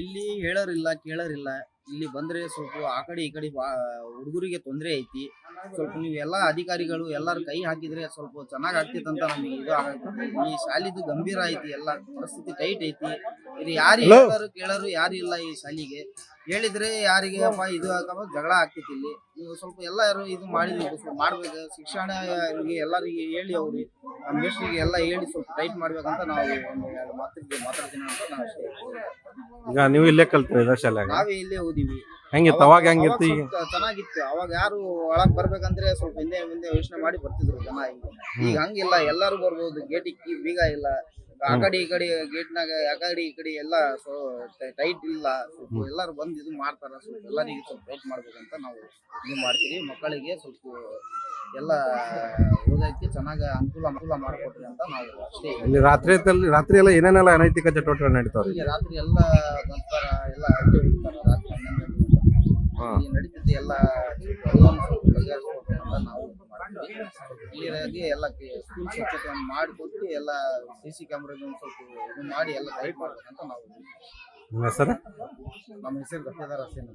ಇಲ್ಲಿ ಹೇಳೋರಿಲ್ಲ ಕೇಳೋರಿಲ್ಲ. ಇಲ್ಲಿ ಬಂದ್ರೆ ಸ್ವಲ್ಪ ಆ ಕಡೆ ಈ ಕಡೆ ಹುಡುಗರಿಗೆ ತೊಂದರೆ ಐತಿ. ಸ್ವಲ್ಪ ನೀವು ಎಲ್ಲಾ ಅಧಿಕಾರಿಗಳು ಎಲ್ಲಾರು ಕೈ ಹಾಕಿದ್ರೆ ಸ್ವಲ್ಪ ಚೆನ್ನಾಗ್ ಆಗ್ತಿತ್ತಂತ ನಮಗೆ ಇದು ಆಗೈತಿ. ಈ ಶಾಲಿದು ಗಂಭೀರ ಐತಿ, ಎಲ್ಲಾ ಪರಿಸ್ಥಿತಿ ಟೈಟ್ ಐತಿ. ಇದು ಯಾರು ಹೇಳೋರು ಕೇಳೋರು ಯಾರು ಇಲ್ಲ ಈ ಶಾಲಿಗೆ. ಹೇಳಿದ್ರೆ ಯಾರಿಗೆ ಅಪ್ಪ ಇದು ಹಾಕಮ್ಮ ಜಗಳ ಆಗ್ತೈತಿ. ಇಲ್ಲಿ ನೀವು ಸ್ವಲ್ಪ ಎಲ್ಲಾರು ಇದು ಮಾಡ್ಬೇಕು. ಶಿಕ್ಷಣ ಎಲ್ಲರಿಗೆ ಹೇಳಿ ಅವ್ರಿಗೆ ಮೇಸ್ಟ್ರಿಗೆ ಎಲ್ಲ ಹೇಳಿ ಸ್ವಲ್ಪ ಟೈಟ್ ಮಾಡ್ಬೇಕಂತ ನಾವು ಒಂದು ಮಾತಾಡ್ತೀನಿ ಅಂತ ನಾವು ಅಷ್ಟೇ. ಈಗ ನೀವು ಇಲ್ಲೇ ಕಲ್ತ್ರಿ ಶಾಲೆ? ನಾವೇ ಇಲ್ಲೇ ಓದಿವಿ. ಹೆಂಗಿತ್ತು ಅವಾಗ? ಹೆಂಗಿತ್ತು? ಈಗ ಚೆನ್ನಾಗಿತ್ತು. ಅವಾಗ ಯಾರು ಒಳಗ್ ಬರ್ಬೇಕಂದ್ರೆ ಸ್ವಲ್ಪ ಹಿಂದೆ ಯೋಚನೆ ಮಾಡಿ ಬರ್ತಿದ್ರು ಜನ. ಈಗ ಹಂಗಿಲ್ಲ, ಎಲ್ಲಾರು ಬರ್ಬೋದು. ಗೇಟ್ ಇಕ್ಕಿ ಬೀಗ ಇಲ್ಲ. ಆ ಕಡೆ ಈ ಕಡೆ ಗೇಟ್ನಾಗ ಆ ಕಡೆ ಈ ಕಡೆ ಎಲ್ಲ ಟೈಟ್ ಇಲ್ಲ. ಸ್ವಲ್ಪ ಎಲ್ಲಾರು ಬಂದು ಇದು ಮಾಡ್ತಾರ. ಸ್ವಲ್ಪ ಎಲ್ಲರಿಗೆ ಸ್ವಲ್ಪ ಟೈಟ್ ಮಾಡ್ಬೇಕಂತ ನಾವು ಇದು ಮಾಡ್ತೀವಿ. ಮಕ್ಕಳಿಗೆ ಸ್ವಲ್ಪ ಎಲ್ಲ ಓದಕ್ಕೆ ಚೆನ್ನಾಗಿ ಅನುಕೂಲ ಮಾಡಿಕೊಟ್ರಿ ಅಂತ ನಾವು ಅಷ್ಟೇ. ಇಲ್ಲಿ ರಾತ್ರಿ ಎಲ್ಲ ಏನೇನೆಲ್ಲ ಅನೈತಿಕ ಚಟುವಟಿಕೆ ನಡೀತಾವ್ರಿ? ಇಲ್ಲಿ ರಾತ್ರಿ ಎಲ್ಲ ಬಂತಾರ, ಎಲ್ಲ ಅಡ್ಡಿ ಹೊಡಿತಾರ. ರಾತ್ರಿ 11 ನಡೀತೈತಿ. ಎಲ್ಲ ಬಗೆಹರಿಸ್ಕೊಟ್ಟು ಅಂತ ನಾವು ಮಾಡ್ತೀವಿ. ಕ್ಲಿಯರಾಗಿ ಎಲ್ಲ ಸ್ಕೂಲ್ ಸ್ವಚ್ಛತೆಯನ್ನು ಮಾಡಿಕೊಟ್ಟು ಎಲ್ಲ CC ಕ್ಯಾಮ್ರಾಗಳನ್ನು ಸ್ವಲ್ಪ ಇದು ಮಾಡಿ ಎಲ್ಲ ಟೈಟ್ ಮಾಡ್ಬೇಕಂತ ನಾವು. ನಿಮ್ಮ ಹೆಸರು? ನಮ್ಮ ಹೆಸರು ಗಫೇದಾರ್ ಹಸೇನ್.